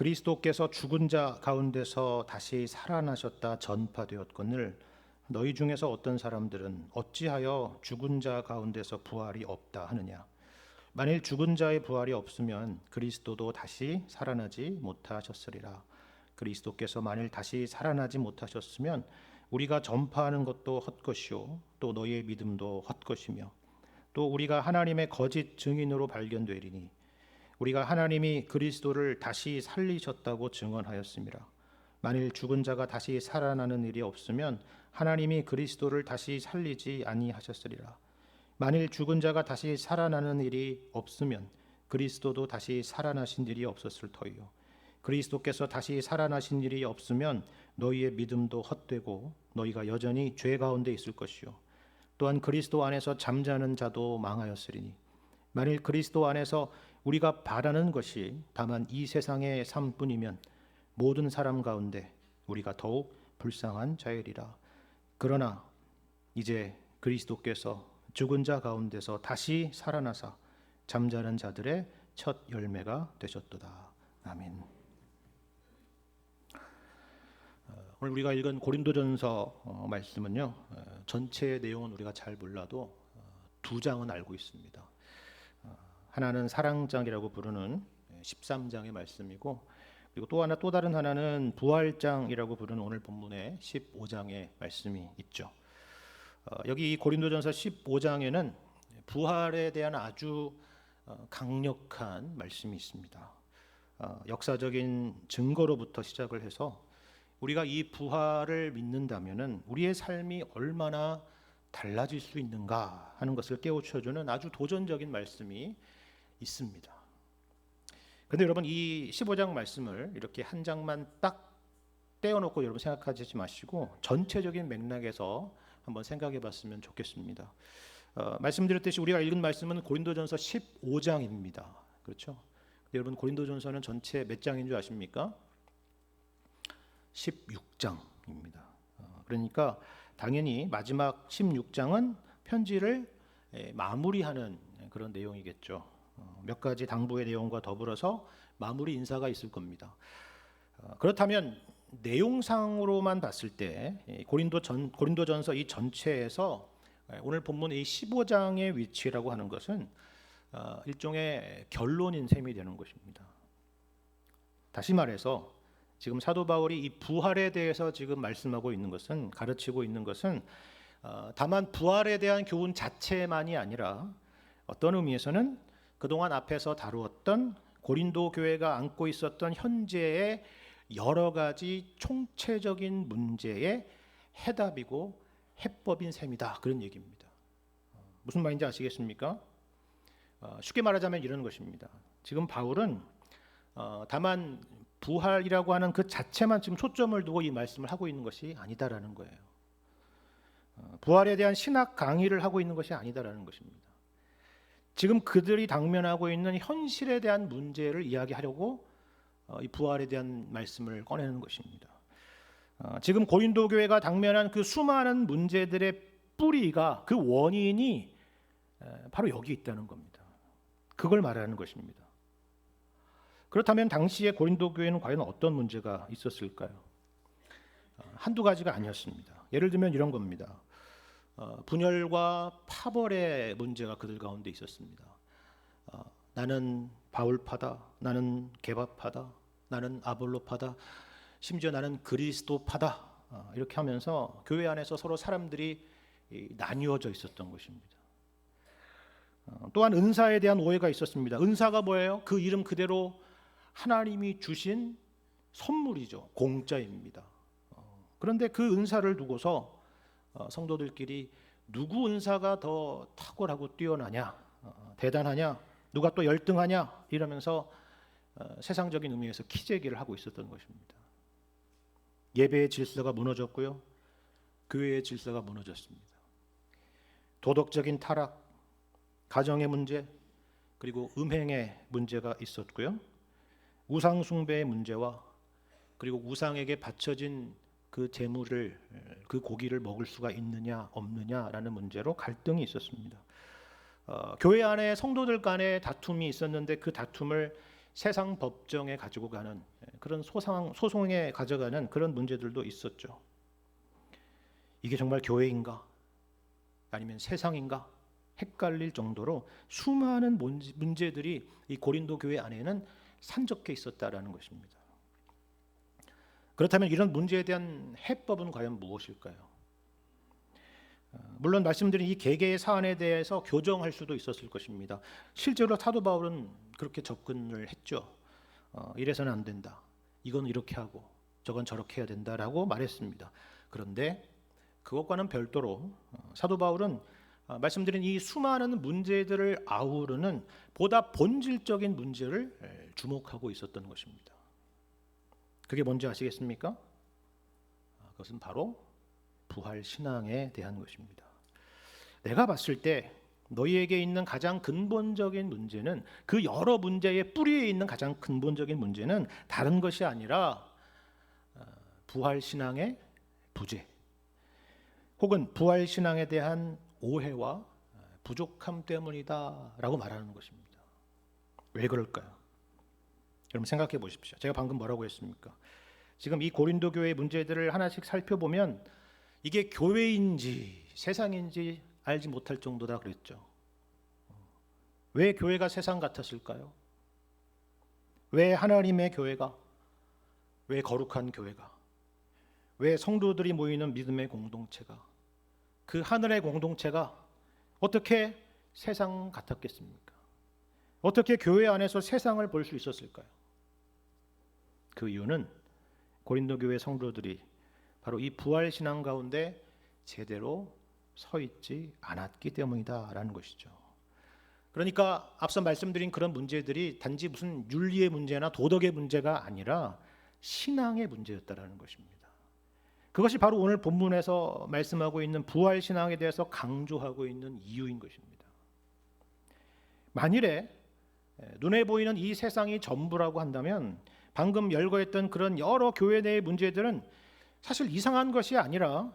그리스도께서 죽은 자 가운데서 다시 살아나셨다 전파되었거늘 너희 중에서 어떤 사람들은 어찌하여 죽은 자 가운데서 부활이 없다 하느냐. 만일 죽은 자의 부활이 없으면 그리스도도 다시 살아나지 못하셨으리라. 그리스도께서 만일 다시 살아나지 못하셨으면 우리가 전파하는 것도 헛것이요 또 너희의 믿음도 헛것이며 또 우리가 하나님의 거짓 증인으로 발견되리니 우리가 하나님이 그리스도를 다시 살리셨다고 증언하였습니다. 만일 죽은 자가 다시 살아나는 일이 없으면 하나님이 그리스도를 다시 살리지 아니하셨으리라. 만일 죽은 자가 다시 살아나는 일이 없으면 그리스도도 다시 살아나신 일이 없었을 터이요 그리스도께서 다시 살아나신 일이 없으면 너희의 믿음도 헛되고 너희가 여전히 죄 가운데 있을 것이요 또한 그리스도 안에서 잠자는 자도 망하였으리니 만일 그리스도 안에서 우리가 바라는 것이 다만 이 세상의 삶뿐이면 모든 사람 가운데 우리가 더욱 불쌍한 자이리라. 그러나 이제 그리스도께서 죽은 자 가운데서 다시 살아나사 잠자는 자들의 첫 열매가 되셨도다. 아멘. 오늘 우리가 읽은 고린도전서 말씀은요, 전체의 내용은 우리가 잘 몰라도 두 장은 알고 있습니다. 하나는 사랑장이라고 부르는 13장의 말씀이고, 그리고 또 다른 하나는 부활장이라고 부르는 오늘 본문의 15장의 말씀이 있죠. 여기 이 고린도전서 15장에는 부활에 대한 아주 강력한 말씀이 있습니다. 역사적인 증거로부터 시작을 해서 우리가 이 부활을 믿는다면은 우리의 삶이 얼마나 달라질 수 있는가 하는 것을 깨우쳐주는 아주 도전적인 말씀이 있습니다. 그런데 여러분, 이 15장 말씀을 이렇게 한 장만 딱 떼어놓고 여러분 생각하지 마시고 전체적인 맥락에서 한번 생각해 봤으면 좋겠습니다. 말씀드렸듯이 우리가 읽은 말씀은 고린도전서 15장입니다. 그렇죠? 여러분, 고린도전서는 전체 몇 장인 줄 아십니까? 16장입니다. 그러니까 당연히 마지막 16장은 편지를 마무리하는 그런 내용이겠죠. 몇 가지 당부의 내용과 더불어서 마무리 인사가 있을 겁니다. 그렇다면 내용상으로만 봤을 때 고린도전서 이 전체에서 오늘 본문 이 15장의 위치라고 하는 것은 일종의 결론인 셈이 되는 것입니다. 다시 말해서 지금 사도 바울이 이 부활에 대해서 지금 말씀하고 있는 것은, 가르치고 있는 것은 다만 부활에 대한 교훈 자체만이 아니라 어떤 의미에서는 그동안 앞에서 다루었던 고린도 교회가 안고 있었던 현재의 여러 가지 총체적인 문제의 해답이고 해법인 셈이다, 그런 얘기입니다. 무슨 말인지 아시겠습니까? 쉽게 말하자면 이런 것입니다. 지금 바울은 다만 부활이라고 하는 그 자체만 지금 초점을 두고 이 말씀을 하고 있는 것이 아니다라는 거예요. 부활에 대한 신학 강의를 하고 있는 것이 아니다라는 것입니다. 지금 그들이 당면하고 있는 현실에 대한 문제를 이야기하려고 이 부활에 대한 말씀을 꺼내는 것입니다. 지금 고린도 교회가 당면한 그 수많은 문제들의 뿌리가, 그 원인이 바로 여기 있다는 겁니다. 그걸 말하는 것입니다. 그렇다면 당시에 고린도 교회는 과연 어떤 문제가 있었을까요? 한두 가지가 아니었습니다. 예를 들면 이런 겁니다. 분열과 파벌의 문제가 그들 가운데 있었습니다. 나는 바울파다, 나는 게바파다, 나는 아볼로파다, 심지어 나는 그리스도파다, 이렇게 하면서 교회 안에서 서로 사람들이 나뉘어져 있었던 것입니다. 또한 은사에 대한 오해가 있었습니다. 은사가 뭐예요? 그 이름 그대로 하나님이 주신 선물이죠. 공짜입니다. 그런데 그 은사를 두고서 성도들끼리 누구 은사가 더 탁월하고 뛰어나냐, 대단하냐, 누가 또 열등하냐, 이러면서 세상적인 의미에서 키재기를 하고 있었던 것입니다. 예배의 질서가 무너졌고요, 교회의 질서가 무너졌습니다. 도덕적인 타락, 가정의 문제, 그리고 음행의 문제가 있었고요, 우상 숭배의 문제와 그리고 우상에게 바쳐진 그 제물을, 그 고기를 먹을 수가 있느냐 없느냐라는 문제로 갈등이 있었습니다. 교회 안에 성도들 간에 다툼이 있었는데 그 다툼을 세상 법정에 가지고 가는 그런 소송에 가져가는 그런 문제들도 있었죠. 이게 정말 교회인가? 아니면 세상인가? 헷갈릴 정도로 수많은 문제들이 이 고린도 교회 안에는 산적해 있었다라는 것입니다. 그렇다면 이런 문제에 대한 해법은 과연 무엇일까요? 물론 말씀드린 이 개개의 사안에 대해서 교정할 수도 있었을 것입니다. 실제로 사도 바울은 그렇게 접근을 했죠. 이래서는 안 된다. 이건 이렇게 하고 저건 저렇게 해야 된다라고 말했습니다. 그런데 그것과는 별도로 사도 바울은 말씀드린 이 수많은 문제들을 아우르는 보다 본질적인 문제를 주목하고 있었던 것입니다. 그게 뭔지 아시겠습니까? 그것은 바로 부활 신앙에 대한 것입니다. 내가 봤을 때 너희에게 있는 가장 근본적인 문제는, 그 여러 문제의 뿌리에 있는 가장 근본적인 문제는 다른 것이 아니라 부활 신앙의 부재, 혹은 부활 신앙에 대한 오해와 부족함 때문이다라고 말하는 것입니다. 왜 그럴까요? 여러분 생각해 보십시오. 제가 방금 뭐라고 했습니까? 지금 이 고린도 교회의 문제들을 하나씩 살펴보면 이게 교회인지 세상인지 알지 못할 정도다 그랬죠. 왜 교회가 세상 같았을까요? 왜 하나님의 교회가, 왜 거룩한 교회가, 왜 성도들이 모이는 믿음의 공동체가, 그 하늘의 공동체가 어떻게 세상 같았겠습니까? 어떻게 교회 안에서 세상을 볼 수 있었을까요? 그 이유는 고린도 교회 성도들이 바로 이 부활 신앙 가운데 제대로 서 있지 않았기 때문이다라는 것이죠. 그러니까 앞서 말씀드린 그런 문제들이 단지 무슨 윤리의 문제나 도덕의 문제가 아니라 신앙의 문제였다라는 것입니다. 그것이 바로 오늘 본문에서 말씀하고 있는 부활 신앙에 대해서 강조하고 있는 이유인 것입니다. 만일에 눈에 보이는 이 세상이 전부라고 한다면 방금 열거했던 그런 여러 교회 내의 문제들은 사실 이상한 것이 아니라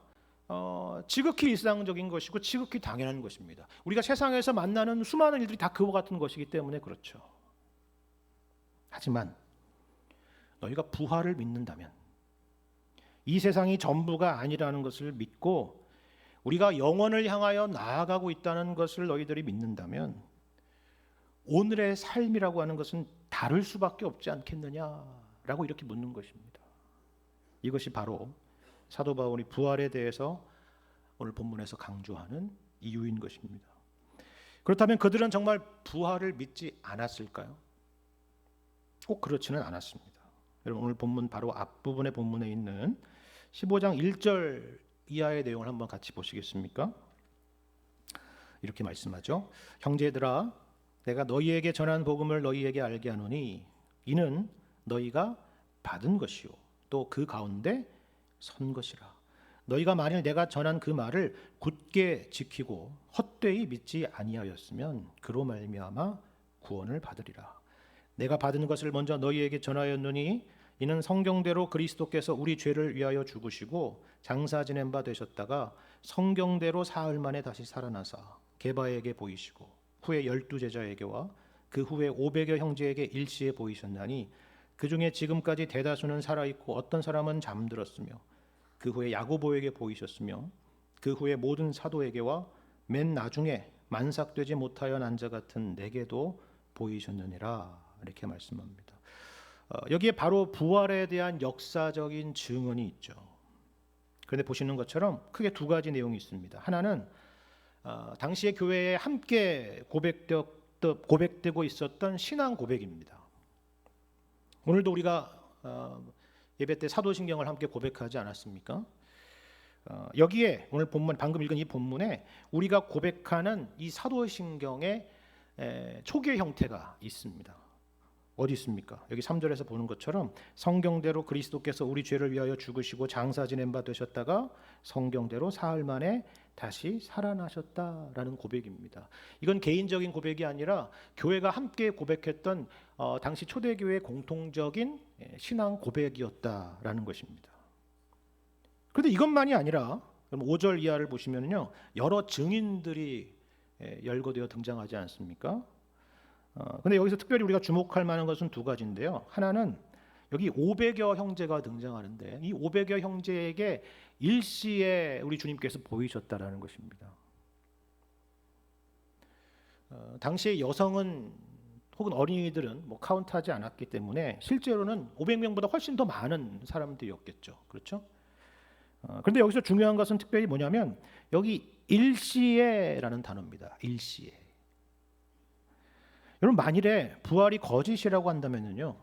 지극히 일상적인 것이고 지극히 당연한 것입니다. 우리가 세상에서 만나는 수많은 일들이 다 그와 같은 것이기 때문에 그렇죠. 하지만 너희가 부활을 믿는다면, 이 세상이 전부가 아니라는 것을 믿고 우리가 영원을 향하여 나아가고 있다는 것을 너희들이 믿는다면 오늘의 삶이라고 하는 것은 다를 수밖에 없지 않겠느냐라고 이렇게 묻는 것입니다. 이것이 바로 사도 바울이 부활에 대해서 오늘 본문에서 강조하는 이유인 것입니다. 그렇다면 그들은 정말 부활을 믿지 않았을까요? 꼭 그렇지는 않았습니다. 여러분 오늘 본문 바로 앞부분의 본문에 있는 15장 1절 이하의 내용을 한번 같이 보시겠습니까? 이렇게 말씀하죠. 형제들아, 내가 너희에게 전한 복음을 너희에게 알게 하노니 이는 너희가 받은 것이요 또 그 가운데 선 것이라. 너희가 만일 내가 전한 그 말을 굳게 지키고 헛되이 믿지 아니하였으면 그로 말미암아 구원을 받으리라. 내가 받은 것을 먼저 너희에게 전하였노니 이는 성경대로 그리스도께서 우리 죄를 위하여 죽으시고 장사 지낸 바 되셨다가 성경대로 사흘 만에 다시 살아나사 게바에게 보이시고 후에 12제자에게와 그 후에 500여 형제에게 일시에 보이셨나니 그 중에 지금까지 대다수는 살아있고 어떤 사람은 잠들었으며 그 후에 야고보에게 보이셨으며 그 후에 모든 사도에게와 맨 나중에 만삭되지 못하여 난 자 같은 내게도 보이셨느니라. 이렇게 말씀합니다. 여기에 바로 부활에 대한 역사적인 증언이 있죠. 그런데 보시는 것처럼 크게 두 가지 내용이 있습니다. 하나는 당시의 교회에 함께 고백되고 있었던 신앙 고백입니다. 오늘도 우리가 예배 때 사도신경을 함께 고백하지 않았습니까? 여기에 오늘 본문, 방금 읽은 이 본문에 우리가 고백하는 이 사도신경의 초기의 형태가 있습니다. 어디 있습니까? 여기 3절에서 보는 것처럼 성경대로 그리스도께서 우리 죄를 위하여 죽으시고 장사 지낸 바 되셨다가 성경대로 사흘 만에 다시 살아나셨다라는 고백입니다. 이건 개인적인 고백이 아니라 교회가 함께 고백했던 당시 초대교회의 공통적인 신앙 고백이었다라는 것입니다. 그런데 이것만이 아니라 5절 이하를 보시면요, 여러 증인들이 열거되어 등장하지 않습니까? 근데 여기서 특별히 우리가 주목할 만한 것은 두 가지인데요. 하나는 여기 500여 형제가 등장하는데 이 500여 형제에게 일시에 우리 주님께서 보이셨다라는 것입니다. 당시에 여성은 혹은 어린이들은 카운트하지 않았기 때문에 실제로는 500명보다 훨씬 더 많은 사람들이었겠죠. 그렇죠? 그런데 여기서 중요한 것은 특별히 뭐냐면 여기 일시에라는 단어입니다. 일시에. 여러분, 만일에 부활이 거짓이라고 한다면요,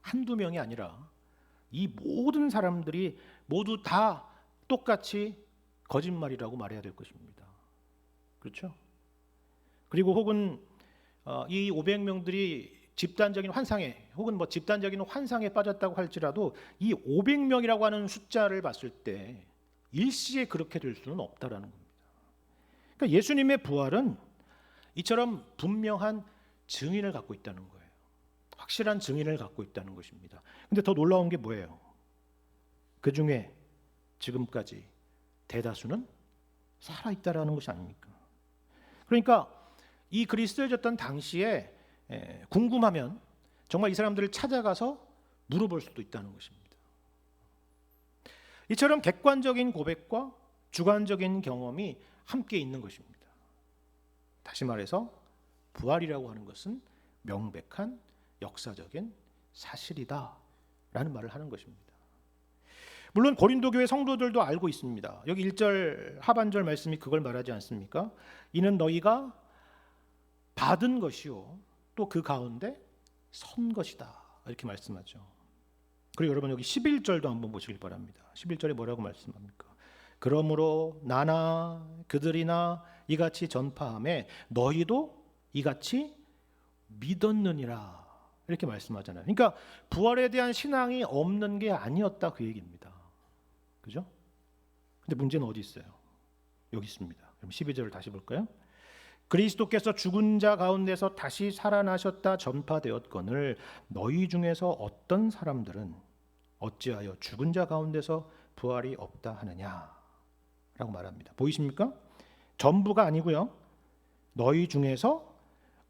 한두 명이 아니라 이 모든 사람들이 모두 다 똑같이 거짓말이라고 말해야 될 것입니다. 그렇죠? 그리고 혹은 이 500명들이 집단적인 환상에 혹은 집단적인 환상에 빠졌다고 할지라도 이 500명이라고 하는 숫자를 봤을 때 일시에 그렇게 될 수는 없다라는 겁니다. 그러니까 예수님의 부활은 이처럼 분명한 증인을 갖고 있다는 거예요. 확실한 증인을 갖고 있다는 것입니다. 근데 더 놀라운 게 뭐예요? 그 중에 지금까지 대다수는 살아있다라는 것이 아닙니까? 그러니까 이 글이 쓰여졌던 당시에 궁금하면 정말 이 사람들을 찾아가서 물어볼 수도 있다는 것입니다. 이처럼 객관적인 고백과 주관적인 경험이 함께 있는 것입니다. 다시 말해서 부활이라고 하는 것은 명백한 역사적인 사실이다라는 말을 하는 것입니다. 물론 고린도 교회 성도들도 알고 있습니다. 여기 1절 하반절 말씀이 그걸 말하지 않습니까? 이는 너희가 받은 것이요 또 그 가운데 선 것이다 이렇게 말씀하죠. 그리고 여러분 여기 11절도 한번 보시길 바랍니다. 11절에 뭐라고 말씀합니까? 그러므로 나나 그들이나 이같이 전파함에 너희도 이같이 믿었느니라 이렇게 말씀하잖아요. 그러니까 부활에 대한 신앙이 없는 게 아니었다 그 얘기입니다. 그죠? 근데 문제는 어디 있어요? 여기 있습니다. 그럼 12절을 다시 볼까요? 그리스도께서 죽은 자 가운데서 다시 살아나셨다 전파되었거늘 너희 중에서 어떤 사람들은 어찌하여 죽은 자 가운데서 부활이 없다 하느냐 라고 말합니다. 보이십니까? 전부가 아니고요, 너희 중에서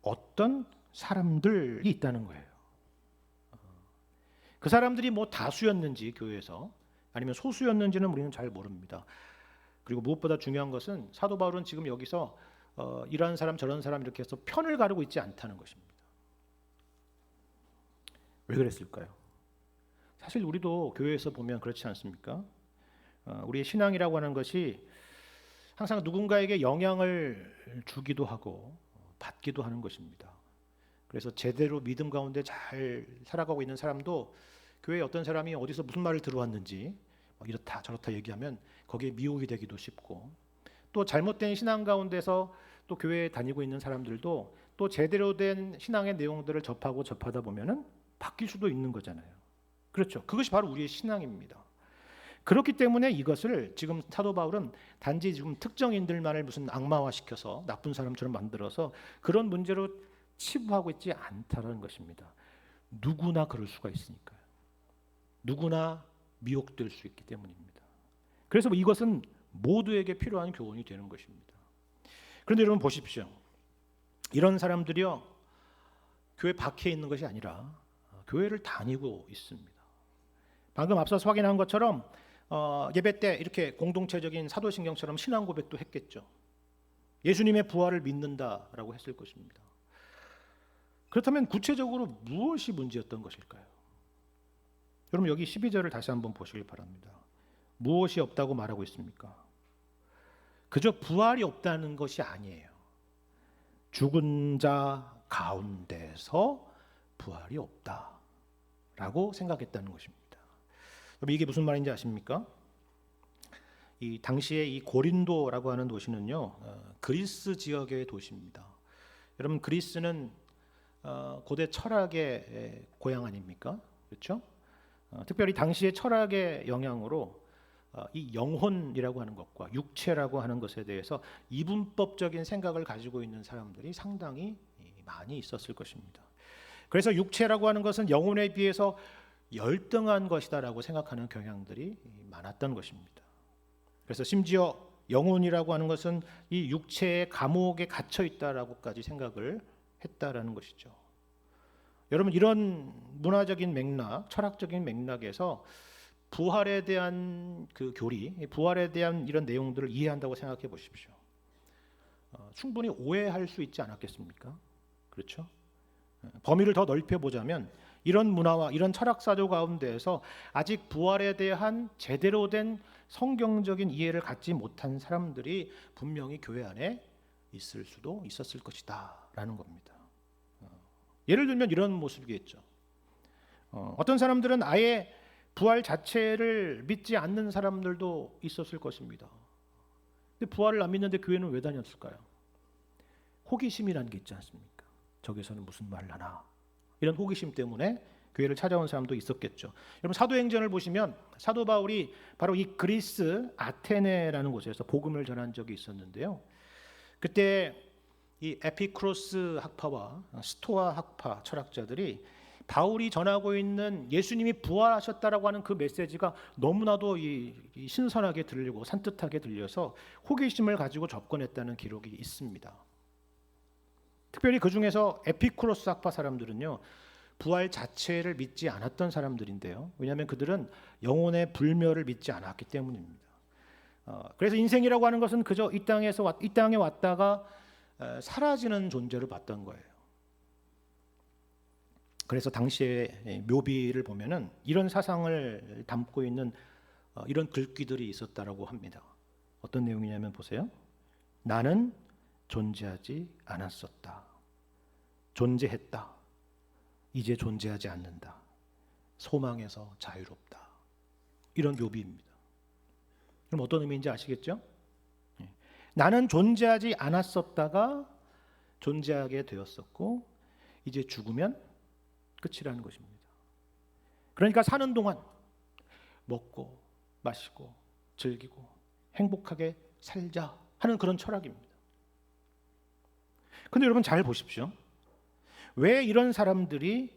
어떤 사람들이 있다는 거예요. 그 사람들이 다수였는지 교회에서 아니면 소수였는지는 우리는 잘 모릅니다. 그리고 무엇보다 중요한 것은 사도 바울은 지금 여기서 이런 사람 저런 사람 이렇게 해서 편을 가르고 있지 않다는 것입니다. 왜 그랬을까요? 사실 우리도 교회에서 보면 그렇지 않습니까? 우리의 신앙이라고 하는 것이 항상 누군가에게 영향을 주기도 하고 받기도 하는 것입니다. 그래서 제대로 믿음 가운데 잘 살아가고 있는 사람도 교회에 어떤 사람이 어디서 무슨 말을 들어왔는지 이렇다 저렇다 얘기하면 거기에 미혹이 되기도 쉽고, 또 잘못된 신앙 가운데서 또 교회에 다니고 있는 사람들도 또 제대로 된 신앙의 내용들을 접하다 보면은 바뀔 수도 있는 거잖아요. 그렇죠. 그것이 바로 우리의 신앙입니다. 그렇기 때문에 이것을 지금 사도 바울은 단지 지금 특정인들만을 무슨 악마화시켜서 나쁜 사람처럼 만들어서 그런 문제로 치부하고 있지 않다는 것입니다. 누구나 그럴 수가 있으니까요. 누구나 미혹될 수 있기 때문입니다. 그래서 이것은 모두에게 필요한 교훈이 되는 것입니다. 그런데 여러분 보십시오. 이런 사람들이요, 교회 밖에 있는 것이 아니라 교회를 다니고 있습니다. 방금 앞서서 확인한 것처럼 예배 때 이렇게 공동체적인 사도신경처럼 신앙 고백도 했겠죠. 예수님의 부활을 믿는다라고 했을 것입니다. 그렇다면 구체적으로 무엇이 문제였던 것일까요? 여러분 여기 12절을 다시 한번 보시길 바랍니다. 무엇이 없다고 말하고 있습니까? 그저 부활이 없다는 것이 아니에요. 죽은 자 가운데서 부활이 없다라고 생각했다는 것입니다. 여러분 이게 무슨 말인지 아십니까? 이 당시에 이 고린도라고 하는 도시는요, 그리스 지역의 도시입니다. 여러분 그리스는 고대 철학의 고향 아닙니까? 그렇죠? 특별히 당시의 철학의 영향으로 이 영혼이라고 하는 것과 육체라고 하는 것에 대해서 이분법적인 생각을 가지고 있는 사람들이 상당히 많이 있었을 것입니다. 그래서 육체라고 하는 것은 영혼에 비해서 열등한 것이다라고 생각하는 경향들이 많았던 것입니다. 그래서 심지어 영혼이라고 하는 것은 이 육체의 감옥에 갇혀 있다라고까지 생각을 했다라는 것이죠. 여러분, 이런 문화적인 맥락, 철학적인 맥락에서 부활에 대한 그 교리, 부활에 대한 이런 내용들을 이해한다고 생각해 보십시오. 충분히 오해할 수 있지 않았겠습니까? 그렇죠? 범위를 더 넓혀 보자면 이런 문화와 이런 철학사조 가운데에서 아직 부활에 대한 제대로 된 성경적인 이해를 갖지 못한 사람들이 분명히 교회 안에 있을 수도 있었을 것이다 라는 겁니다. 예를 들면 이런 모습이겠죠. 어떤 사람들은 아예 부활 자체를 믿지 않는 사람들도 있었을 것입니다. 근데 부활을 안 믿는데 교회는 왜 다녔을까요? 호기심이라는 게 있지 않습니까? 저기서는 무슨 말을 하나, 이런 호기심 때문에 교회를 찾아온 사람도 있었겠죠. 여러분, 사도행전을 보시면 사도 바울이 바로 이 그리스 아테네라는 곳에서 복음을 전한 적이 있었는데요. 그때 이 에피크로스 학파와 스토아 학파 철학자들이 바울이 전하고 있는 예수님이 부활하셨다라고 하는 그 메시지가 너무나도 이 신선하게 들리고 산뜻하게 들려서 호기심을 가지고 접근했다는 기록이 있습니다. 특별히 그 중에서 에피쿠로스 학파 사람들은요, 부활 자체를 믿지 않았던 사람들인데요. 왜냐하면 그들은 영혼의 불멸을 믿지 않았기 때문입니다. 그래서 인생이라고 하는 것은 그저 이 땅에 왔다가 사라지는 존재를 봤던 거예요. 그래서 당시에 묘비를 보면은 이런 사상을 담고 있는 이런 글귀들이 있었다라고 합니다. 어떤 내용이냐면 보세요. 나는 존재하지 않았었다. 존재했다. 이제 존재하지 않는다. 소망에서 자유롭다. 이런 묘비입니다. 그럼 어떤 의미인지 아시겠죠? 나는 존재하지 않았었다가 존재하게 되었었고 이제 죽으면 끝이라는 것입니다. 그러니까 사는 동안 먹고 마시고 즐기고 행복하게 살자 하는 그런 철학입니다. 근데 여러분 잘 보십시오. 왜 이런 사람들이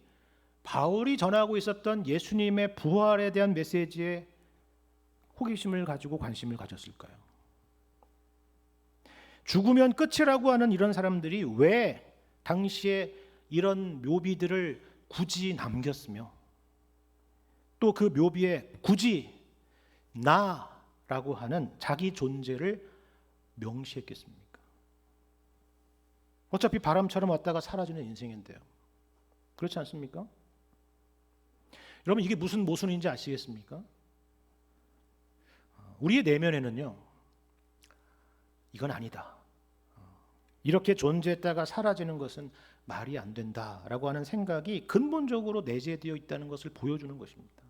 바울이 전하고 있었던 예수님의 부활에 대한 메시지에 호기심을 가지고 관심을 가졌을까요? 죽으면 끝이라고 하는 이런 사람들이 왜 당시에 이런 묘비들을 굳이 남겼으며 또 그 묘비에 굳이 나라고 하는 자기 존재를 명시했겠습니까? 어차피 바람처럼 왔다가 사라지는 인생인데요. 그렇지 않습니까? 여러분, 이게 무슨 모순인지 아시겠습니까? 우리의 내면에는요, 이건 아니다. 이렇게 존재했다가 사라지는 것은 말이 안 된다라고 하는 생각이 근본적으로 내재되어 있다는 것을 보여주는 것입니다.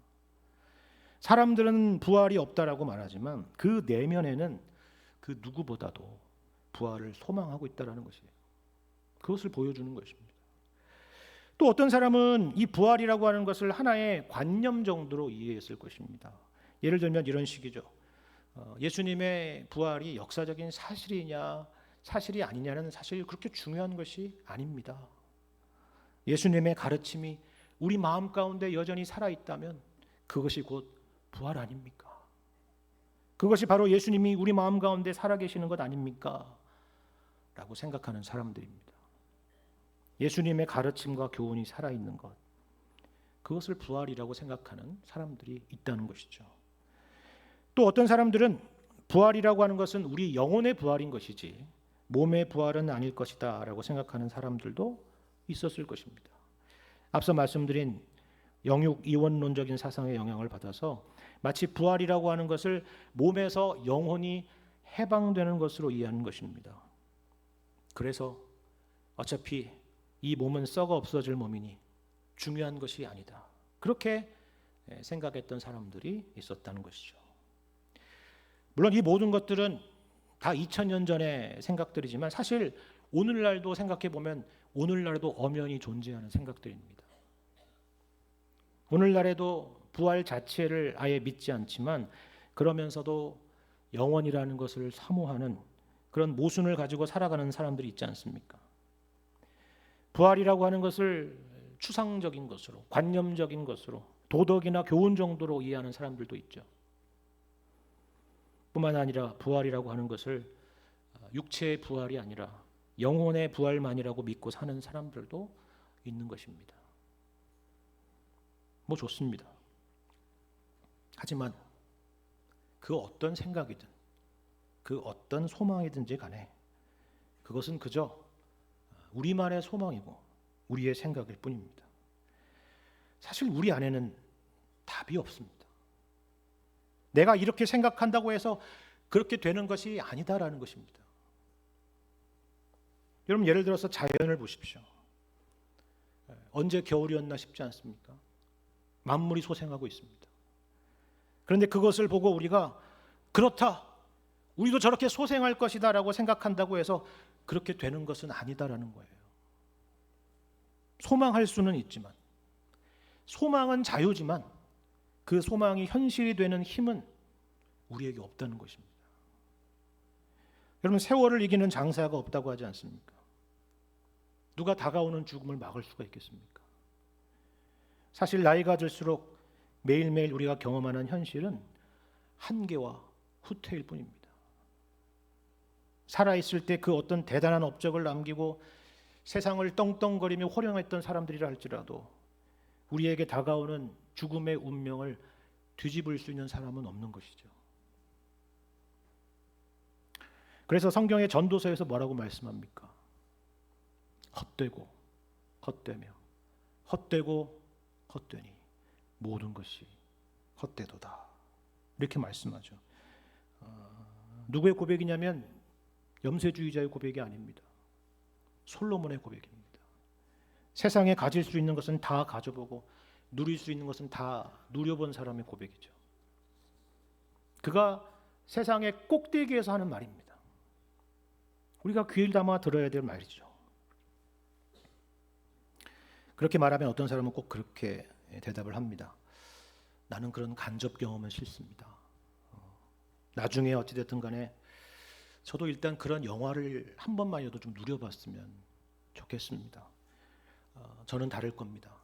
사람들은 부활이 없다라고 말하지만 그 내면에는 그 누구보다도 부활을 소망하고 있다라는 것이에요. 그것을 보여주는 것입니다. 또 어떤 사람은 이 부활이라고 하는 것을 하나의 관념 정도로 이해했을 것입니다. 예를 들면 이런 식이죠. 예수님의 부활이 역사적인 사실이냐 사실이 아니냐는 사실 그렇게 중요한 것이 아닙니다. 예수님의 가르침이 우리 마음 가운데 여전히 살아있다면 그것이 곧 부활 아닙니까? 그것이 바로 예수님이 우리 마음 가운데 살아계시는 것 아닙니까? 라고 생각하는 사람들입니다. 예수님의 가르침과 교훈이 살아있는 것, 그것을 부활이라고 생각하는 사람들이 있다는 것이죠. 또 어떤 사람들은 부활이라고 하는 것은 우리 영혼의 부활인 것이지 몸의 부활은 아닐 것이다 라고 생각하는 사람들도 있었을 것입니다. 앞서 말씀드린 영육 이원론적인 사상의 영향을 받아서 마치 부활이라고 하는 것을 몸에서 영혼이 해방되는 것으로 이해하는 것입니다. 그래서 어차피 이 몸은 썩어 없어질 몸이니 중요한 것이 아니다. 그렇게 생각했던 사람들이 있었다는 것이죠. 물론 이 모든 것들은 다 2000년 전의 생각들이지만 사실 오늘날도 생각해 보면 오늘날도 엄연히 존재하는 생각들입니다. 오늘날에도 부활 자체를 아예 믿지 않지만 그러면서도 영원이라는 것을 사모하는 그런 모순을 가지고 살아가는 사람들이 있지 않습니까? 부활이라고 하는 것을 추상적인 것으로, 관념적인 것으로, 도덕이나 교훈 정도로 이해하는 사람들도 있죠. 뿐만 아니라 부활이라고 하는 것을 육체의 부활이 아니라 영혼의 부활만이라고 믿고 사는 사람들도 있는 것입니다. 뭐 좋습니다. 하지만 그 어떤 생각이든 그 어떤 소망이든지 간에 그것은 그저 우리만의 소망이고 우리의 생각일 뿐입니다. 사실 우리 안에는 답이 없습니다. 내가 이렇게 생각한다고 해서 그렇게 되는 것이 아니다라는 것입니다. 여러분, 예를 들어서 자연을 보십시오. 언제 겨울이었나 싶지 않습니까? 만물이 소생하고 있습니다. 그런데 그것을 보고 우리가 그렇다, 우리도 저렇게 소생할 것이다 라고 생각한다고 해서 그렇게 되는 것은 아니다라는 거예요. 소망할 수는 있지만, 소망은 자유지만 그 소망이 현실이 되는 힘은 우리에게 없다는 것입니다. 여러분, 세월을 이기는 장사가 없다고 하지 않습니까? 누가 다가오는 죽음을 막을 수가 있겠습니까? 사실 나이가 들수록 매일매일 우리가 경험하는 현실은 한계와 후퇴일 뿐입니다. 살아있을 때 그 어떤 대단한 업적을 남기고 세상을 떵떵거리며 호령했던 사람들이라 할지라도 우리에게 다가오는 죽음의 운명을 뒤집을 수 있는 사람은 없는 것이죠. 그래서 성경의 전도서에서 뭐라고 말씀합니까? 헛되고 헛되며 헛되고 헛되니 모든 것이 헛되도다, 이렇게 말씀하죠. 누구의 고백이냐면 염세주의자의 고백이 아닙니다. 솔로몬의 고백입니다. 세상에 가질 수 있는 것은 다 가져보고 누릴 수 있는 것은 다 누려본 사람의 고백이죠. 그가 세상의 꼭대기에서 하는 말입니다. 우리가 귀를 담아 들어야 될 말이죠. 그렇게 말하면 어떤 사람은 꼭 그렇게 대답을 합니다. 나는 그런 간접 경험은 싫습니다. 나중에 어찌됐든 간에 저도 일단 그런 영화를 한 번만이라도 좀 누려봤으면 좋겠습니다. 저는 다를 겁니다.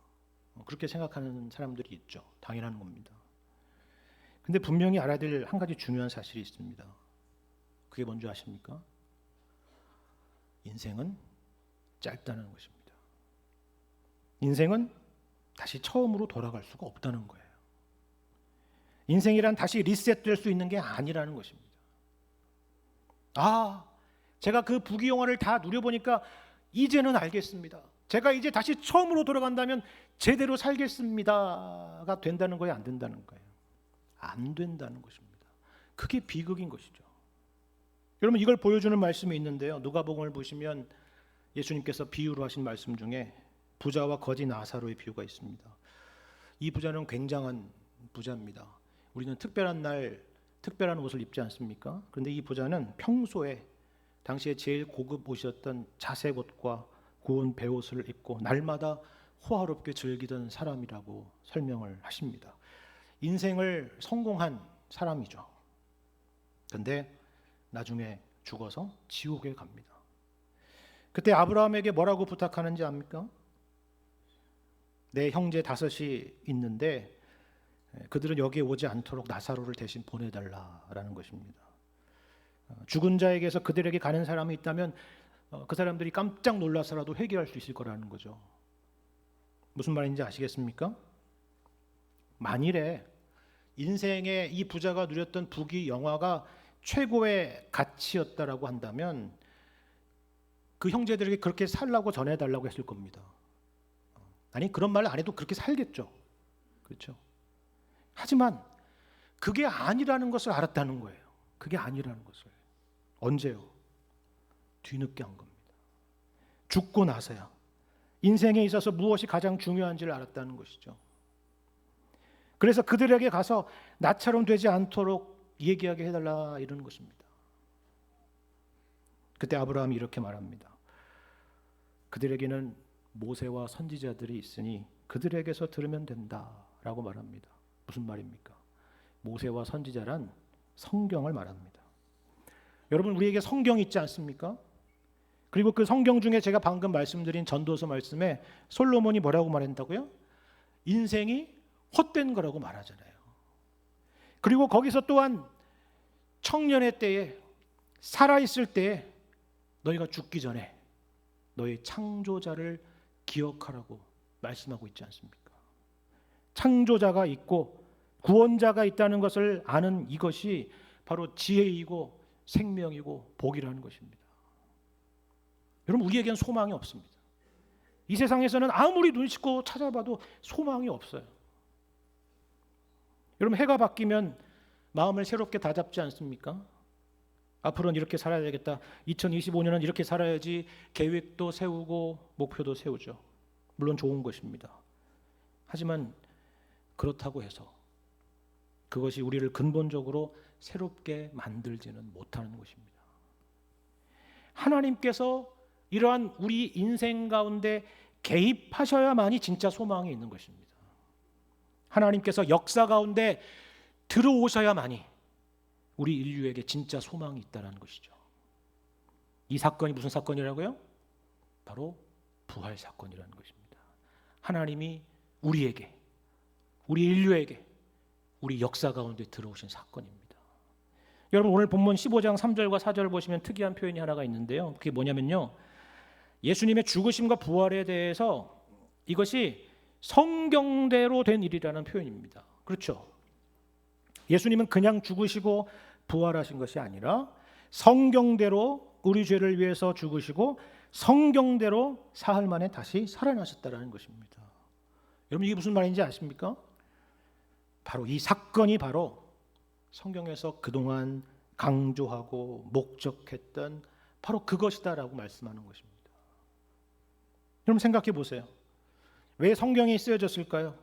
그렇게 생각하는 사람들이 있죠. 당연한 겁니다. 근데 분명히 알아야 될 한 가지 중요한 사실이 있습니다. 그게 뭔지 아십니까? 인생은 짧다는 것입니다. 인생은 다시 처음으로 돌아갈 수가 없다는 거예요. 인생이란 다시 리셋될 수 있는 게 아니라는 것입니다. 제가 그 부귀영화를 다 누려보니까 이제는 알겠습니다. 제가 이제 다시 처음으로 돌아간다면 제대로 살겠습니다가 된다는 거예요, 안 된다는 거예요? 안 된다는 것입니다. 그게 비극인 것이죠. 여러분, 이걸 보여주는 말씀이 있는데요. 누가복음을 보시면 예수님께서 비유로 하신 말씀 중에 부자와 거지 나사로의 비유가 있습니다. 이 부자는 굉장한 부자입니다. 우리는 특별한 날 특별한 옷을 입지 않습니까? 그런데 이 부자는 평소에 당시에 제일 고급 옷이었던 자색 옷과 고운 베옷을 입고 날마다 호화롭게 즐기던 사람이라고 설명을 하십니다. 인생을 성공한 사람이죠. 그런데 나중에 죽어서 지옥에 갑니다. 그때 아브라함에게 뭐라고 부탁하는지 압니까? 내 형제 5이 있는데 그들은 여기에 오지 않도록 나사로를 대신 보내달라라는 것입니다. 죽은 자에게서 그들에게 가는 사람이 있다면 그 사람들이 깜짝 놀라서라도 회개할 수 있을 거라는 거죠. 무슨 말인지 아시겠습니까? 만일에 인생에 이 부자가 누렸던 부귀 영화가 최고의 가치였다라고 한다면 그 형제들에게 그렇게 살라고 전해달라고 했을 겁니다. 아니, 그런 말 안 해도 그렇게 살겠죠. 그렇죠? 하지만 그게 아니라는 것을 알았다는 거예요. 그게 아니라는 것을. 언제요? 뒤늦게 한 겁니다. 죽고 나서야 인생에 있어서 무엇이 가장 중요한지를 알았다는 것이죠. 그래서 그들에게 가서 나처럼 되지 않도록 얘기하게 해달라, 이러는 것입니다. 그때 아브라함이 이렇게 말합니다. 그들에게는 모세와 선지자들이 있으니 그들에게서 들으면 된다라고 말합니다. 무슨 말입니까? 모세와 선지자란 성경을 말합니다. 여러분, 우리에게 성경이 있지 않습니까? 그리고 그 성경 중에 제가 방금 말씀드린 전도서 말씀에 솔로몬이 뭐라고 말한다고요? 인생이 헛된 거라고 말하잖아요. 그리고 거기서 또한 청년의 때에, 살아있을 때에 너희가 죽기 전에 너희 창조자를 기억하라고 말씀하고 있지 않습니까? 창조자가 있고 구원자가 있다는 것을 아는 이것이 바로 지혜이고 생명이고 복이라는 것입니다. 여러분, 우리에겐 소망이 없습니다. 이 세상에서는 아무리 눈 씻고 찾아봐도 소망이 없어요. 여러분, 해가 바뀌면 마음을 새롭게 다잡지 않습니까? 앞으로는 이렇게 살아야 되겠다. 2025년은 이렇게 살아야지 계획도 세우고 목표도 세우죠. 물론 좋은 것입니다. 하지만 그렇다고 해서 그것이 우리를 근본적으로 새롭게 만들지는 못하는 것입니다. 하나님께서 이러한 우리 인생 가운데 개입하셔야만이 진짜 소망이 있는 것입니다. 하나님께서 역사 가운데 들어오셔야만이 우리 인류에게 진짜 소망이 있다는 것이죠. 이 사건이 무슨 사건이라고요? 바로 부활 사건이라는 것입니다. 하나님이 우리에게, 우리 인류에게, 우리 역사 가운데 들어오신 사건입니다. 여러분, 오늘 본문 15장 3절과 4절 보시면 특이한 표현이 하나가 있는데요. 그게 뭐냐면요, 예수님의 죽으심과 부활에 대해서 이것이 성경대로 된 일이라는 표현입니다. 그렇죠? 예수님은 그냥 죽으시고 부활하신 것이 아니라 성경대로 우리 죄를 위해서 죽으시고 성경대로 사흘 만에 다시 살아나셨다는 것입니다. 여러분, 이게 무슨 말인지 아십니까? 바로 이 사건이 바로 성경에서 그동안 강조하고 목적했던 바로 그것이다라고 말씀하는 것입니다. 여러분, 생각해 보세요. 왜 성경이 쓰여졌을까요?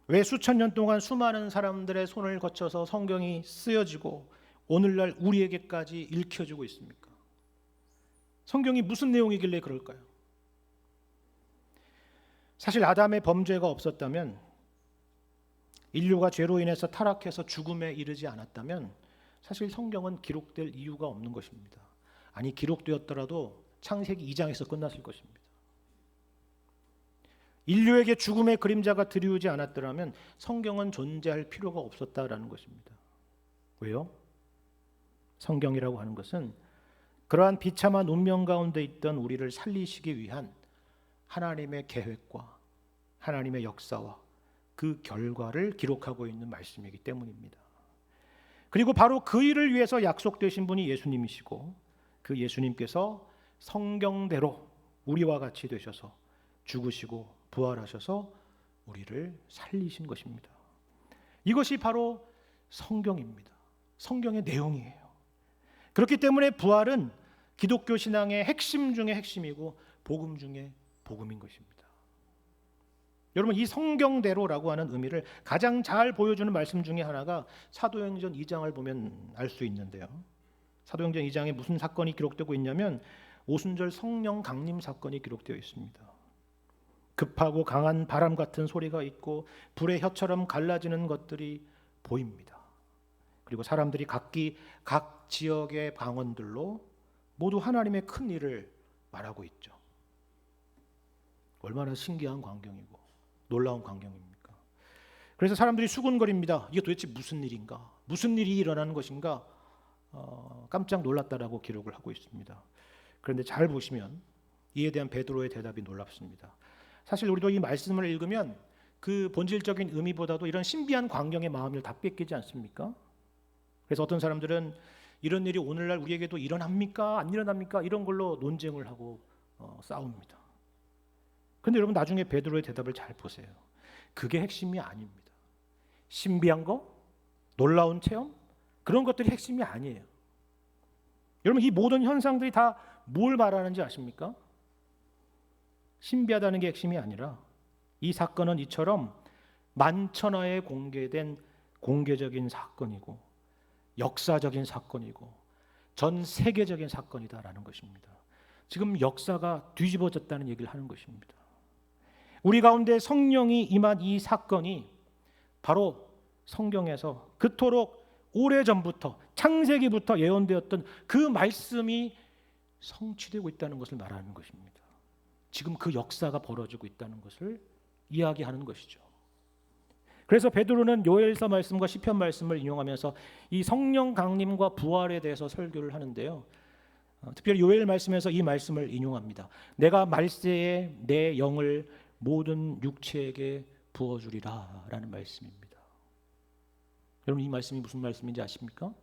왜 수천 년 동안 수많은 사람들의 손을 거쳐서 성경이 쓰여지고 오늘날 우리에게까지 읽혀지고 있습니까? 성경이 무슨 내용이길래 그럴까요? 사실 아담의 범죄가 없었다면, 인류가 죄로 인해서 타락해서 죽음에 이르지 않았다면 사실 성경은 기록될 이유가 없는 것입니다. 아니, 기록되었더라도 창세기 2장에서 끝났을 것입니다. 인류에게 죽음의 그림자가 드리우지 않았더라면 성경은 존재할 필요가 없었다라는 것입니다. 왜요? 성경이라고 하는 것은 그러한 비참한 운명 가운데 있던 우리를 살리시기 위한 하나님의 계획과 하나님의 역사와 그 결과를 기록하고 있는 말씀이기 때문입니다. 그리고 바로 그 일을 위해서 약속되신 분이 예수님이시고, 그 예수님께서 성경대로 우리와 같이 되셔서 죽으시고 부활하셔서 우리를 살리신 것입니다. 이것이 바로 성경입니다. 성경의 내용이에요. 그렇기 때문에 부활은 기독교 신앙의 핵심 중의 핵심이고 복음 중의 복음인 것입니다. 여러분, 이 성경대로라고 하는 의미를 가장 잘 보여주는 말씀 중에 하나가 사도행전 2장을 보면 알 수 있는데요. 사도행전 2장에 무슨 사건이 기록되고 있냐면 오순절 성령 강림 사건이 기록되어 있습니다. 급하고 강한 바람 같은 소리가 있고 불의 혀처럼 갈라지는 것들이 보입니다. 그리고 사람들이 각기 각 지역의 방언들로 모두 하나님의 큰 일을 말하고 있죠. 얼마나 신기한 광경이고 놀라운 광경입니까? 그래서 사람들이 수군거립니다. 이게 도대체 무슨 일인가? 무슨 일이 일어나는 것인가? 깜짝 놀랐다라고 기록을 하고 있습니다. 그런데 잘 보시면 이에 대한 베드로의 대답이 놀랍습니다. 사실 우리도 이 말씀을 읽으면 그 본질적인 의미보다도 이런 신비한 광경의 마음을 다 뺏기지 않습니까? 그래서 어떤 사람들은 이런 일이 오늘날 우리에게도 일어납니까? 안 일어납니까? 이런 걸로 논쟁을 하고 싸웁니다. 그런데 여러분, 나중에 베드로의 대답을 잘 보세요. 그게 핵심이 아닙니다. 신비한 거, 놀라운 체험, 그런 것들이 핵심이 아니에요. 여러분, 이 모든 현상들이 다 뭘 말하는지 아십니까? 신비하다는 게 핵심이 아니라 이 사건은 이처럼 만천하에 공개된 공개적인 사건이고 역사적인 사건이고 전 세계적인 사건이다라는 것입니다. 지금 역사가 뒤집어졌다는 얘기를 하는 것입니다. 우리 가운데 성령이 임한 이 사건이 바로 성경에서 그토록 오래전부터 창세기부터 예언되었던 그 말씀이 성취되고 있다는 것을 말하는 것입니다. 지금 그 역사가 벌어지고 있다는 것을 이야기하는 것이죠. 그래서 베드로는 요엘서 말씀과 시편 말씀을 인용하면서 이 성령 강림과 부활에 대해서 설교를 하는데요. 특별히 요엘 말씀에서 이 말씀을 인용합니다. 내가 말세에 내 영을 모든 육체에게 부어주리라 라는 말씀입니다. 여러분, 이 말씀이 무슨 말씀인지 아십니까?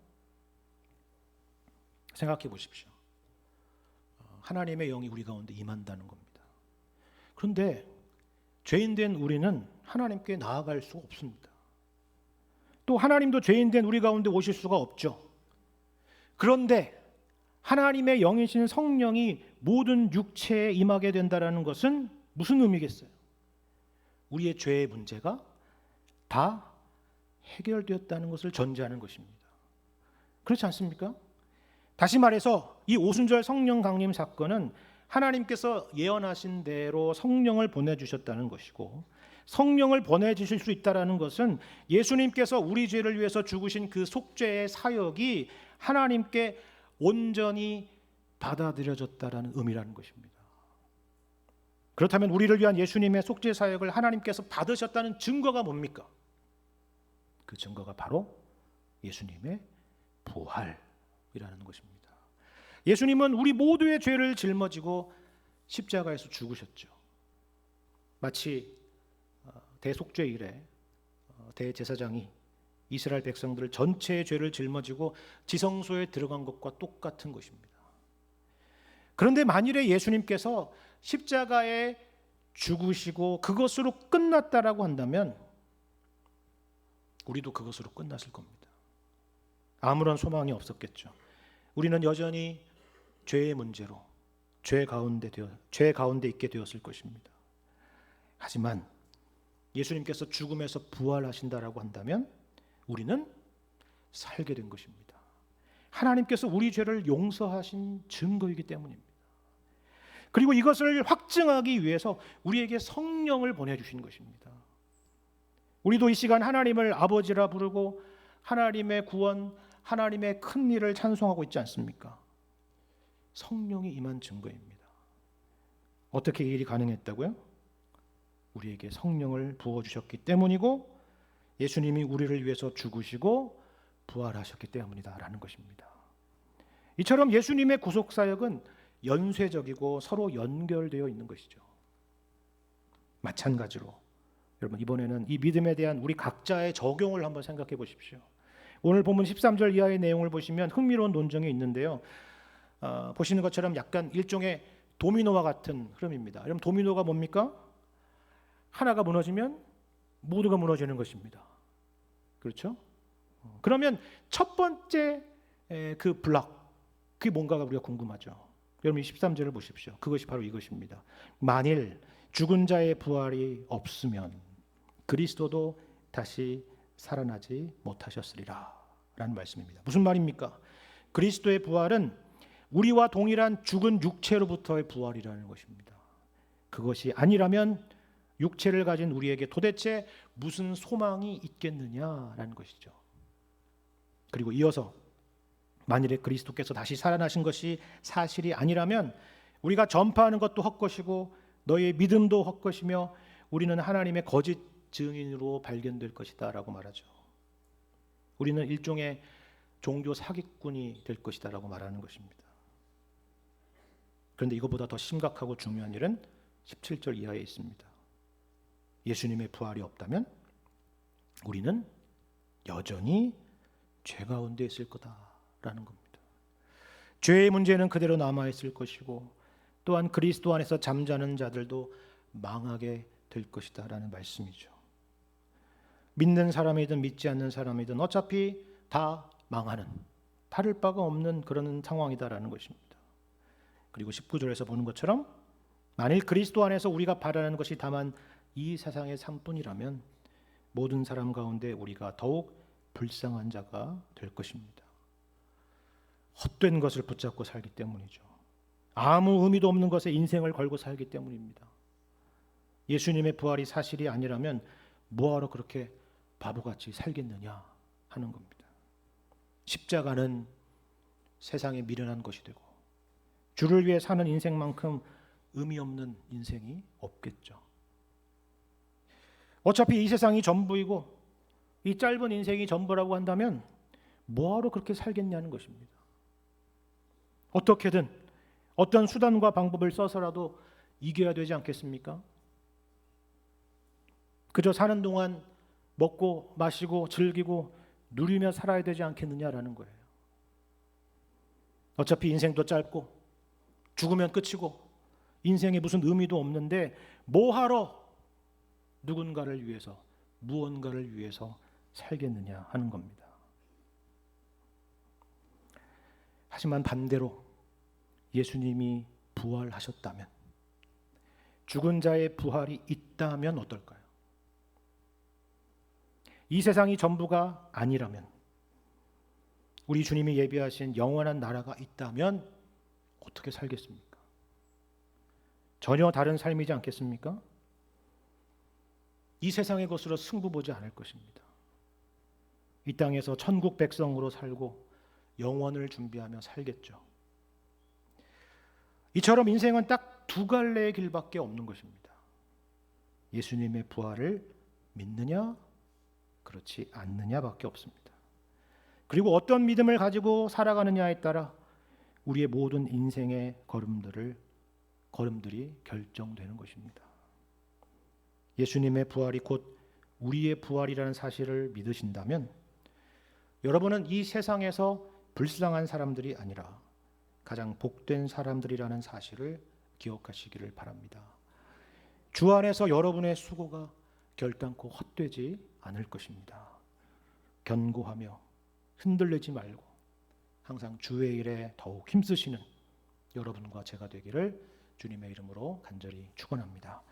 생각해 보십시오. 하나님의 영이 우리 가운데 임한다는 겁니다. 그런데 죄인된 우리는 하나님께 나아갈 수 없습니다. 또 하나님도 죄인된 우리 가운데 오실 수가 없죠. 그런데 하나님의 영이신 성령이 모든 육체에 임하게 된다는 것은 무슨 의미겠어요? 우리의 죄의 문제가 다 해결되었다는 것을 전제하는 것입니다. 그렇지 않습니까? 다시 말해서 이 오순절 성령 강림 사건은 하나님께서 예언하신 대로 성령을 보내주셨다는 것이고, 성령을 보내주실 수 있다는 것은 예수님께서 우리 죄를 위해서 죽으신 그 속죄의 사역이 하나님께 온전히 받아들여졌다는 의미라는 것입니다. 그렇다면 우리를 위한 예수님의 속죄 사역을 하나님께서 받으셨다는 증거가 뭡니까? 그 증거가 바로 예수님의 부활이라는 것입니다. 예수님은 우리 모두의 죄를 짊어지고 십자가에서 죽으셨죠. 마치 대속죄일에 대제사장이 이스라엘 백성들 전체의 죄를 짊어지고 지성소에 들어간 것과 똑같은 것입니다. 그런데 만일에 예수님께서 십자가에 죽으시고 그것으로 끝났다라고 한다면 우리도 그것으로 끝났을 겁니다. 아무런 소망이 없었겠죠. 우리는 여전히 죄의 문제로 죄 가운데 있게 되었을 것입니다. 하지만 예수님께서 죽음에서 부활하신다라고 한다면 우리는 살게 된 것입니다. 하나님께서 우리 죄를 용서하신 증거이기 때문입니다. 그리고 이것을 확증하기 위해서 우리에게 성령을 보내주신 것입니다. 우리도 이 시간 하나님을 아버지라 부르고 하나님의 구원, 하나님의 큰 일을 찬송하고 있지 않습니까? 성령이 임한 증거입니다. 어떻게 이 일이 가능했다고요? 우리에게 성령을 부어주셨기 때문이고 예수님이 우리를 위해서 죽으시고 부활하셨기 때문이다라는 것입니다. 이처럼 예수님의 구속사역은 연쇄적이고 서로 연결되어 있는 것이죠. 마찬가지로 여러분, 이번에는 이 믿음에 대한 우리 각자의 적용을 한번 생각해 보십시오. 오늘 본문 13절 이하의 내용을 보시면 흥미로운 논정이 있는데요. 보시는 것처럼 약간 일종의 도미노와 같은 흐름입니다. 여러분, 도미노가 뭡니까? 하나가 무너지면 모두가 무너지는 것입니다. 그렇죠? 그러면 첫 번째 그 블락, 그게 뭔가가 우리가 궁금하죠. 여러분, 이 13절을 보십시오. 그것이 바로 이것입니다. 만일 죽은 자의 부활이 없으면 그리스도도 다시 살아나지 못하셨으리라 라는 말씀입니다. 무슨 말입니까? 그리스도의 부활은 우리와 동일한 죽은 육체로부터의 부활이라는 것입니다. 그것이 아니라면 육체를 가진 우리에게 도대체 무슨 소망이 있겠느냐라는 것이죠. 그리고 이어서 만일에 그리스도께서 다시 살아나신 것이 사실이 아니라면 우리가 전파하는 것도 헛것이고 너희의 믿음도 헛것이며 우리는 하나님의 거짓 증인으로 발견될 것이다 라고 말하죠. 우리는 일종의 종교 사기꾼이 될 것이다 라고 말하는 것입니다. 그런데 이것보다 더 심각하고 중요한 일은 17절 이하에 있습니다. 예수님의 부활이 없다면 우리는 여전히 죄 가운데 있을 거다라는 겁니다. 죄의 문제는 그대로 남아있을 것이고 또한 그리스도 안에서 잠자는 자들도 망하게 될 것이다 라는 말씀이죠. 믿는 사람이든 믿지 않는 사람이든 어차피 다 망하는, 다를 바가 없는 그런 상황이다라는 것입니다. 그리고 19절에서 보는 것처럼 만일 그리스도 안에서 우리가 바라는 것이 다만 이 세상의 삶뿐이라면 모든 사람 가운데 우리가 더욱 불쌍한 자가 될 것입니다. 헛된 것을 붙잡고 살기 때문이죠. 아무 의미도 없는 것에 인생을 걸고 살기 때문입니다. 예수님의 부활이 사실이 아니라면 뭐하러 그렇게 바보같이 살겠느냐 하는 겁니다. 십자가는 세상에 미련한 것이 되고 주를 위해 사는 인생만큼 의미 없는 인생이 없겠죠. 어차피 이 세상이 전부이고 이 짧은 인생이 전부라고 한다면 뭐하러 그렇게 살겠냐는 것입니다. 어떻게든 어떤 수단과 방법을 써서라도 이겨야 되지 않겠습니까? 그저 사는 동안 먹고 마시고 즐기고 누리며 살아야 되지 않겠느냐라는 거예요. 어차피 인생도 짧고 죽으면 끝이고 인생에 무슨 의미도 없는데 뭐하러 누군가를 위해서 무언가를 위해서 살겠느냐 하는 겁니다. 하지만 반대로 예수님이 부활하셨다면, 죽은 자의 부활이 있다면 어떨까요? 이 세상이 전부가 아니라면, 우리 주님이 예비하신 영원한 나라가 있다면 어떻게 살겠습니까? 전혀 다른 삶이지 않겠습니까? 이 세상의 것으로 승부 보지 않을 것입니다. 이 땅에서 천국 백성으로 살고 영원을 준비하며 살겠죠. 이처럼 인생은 딱 두 갈래의 길밖에 없는 것입니다. 예수님의 부활을 믿느냐, 그렇지 않느냐밖에 없습니다. 그리고 어떤 믿음을 가지고 살아가느냐에 따라 우리의 모든 인생의 걸음들이 결정되는 것입니다. 예수님의 부활이 곧 우리의 부활이라는 사실을 믿으신다면 여러분은 이 세상에서 불쌍한 사람들이 아니라 가장 복된 사람들이라는 사실을 기억하시기를 바랍니다. 주 안에서 여러분의 수고가 결단코 헛되지 않을 것입니다. 견고하며 흔들리지 말고 항상 주의 일에 더욱 힘쓰시는 여러분과 제가 되기를 주님의 이름으로 간절히 축원합니다.